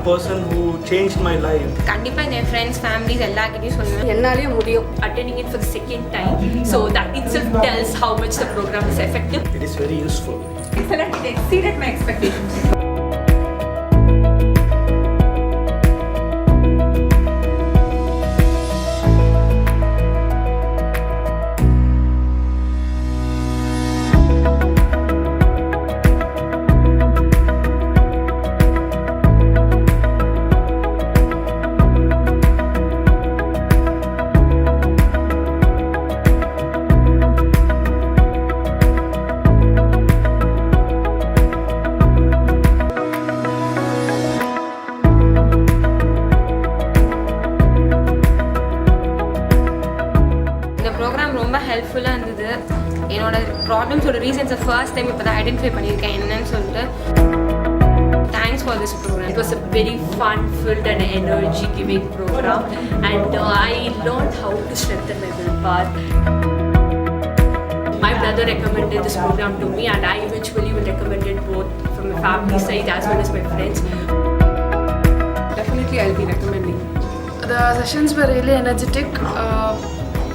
person who changed my life. கண்டிப்பா என் friends, families எல்லார்கிட்டயும் சொல்லுவேன். என்னாலயே முடியும். Attending it for the second time. So that itself tells how much the program is effective. It is very useful. Excellent. It exceeded my expectations. ரொம்ப ஹெல்ப்ஃபுல்லாக இருந்தது. என்னோட ப்ராப்ளம்ஸோட ரீசன்ஸை first time இப்போ தான் ஐடென்டிஃபை பண்ணியிருக்கேன் என்னன்னு சொல்லிட்டு. Thanks for this program. It was a very fun filled and energy giving program and I learn how to strengthen my will power. My brother recommended this program to me and I eventually will recommend it both from my family side as well as my friends. Definitely I'll be recommending. The sessions were really energetic.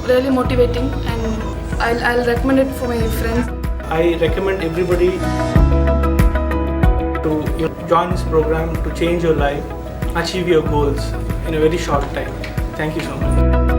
Really motivating, and I'll recommend it for my friends. I recommend everybody to join this program to change your life, achieve your goals in a very short time. Thank you so much.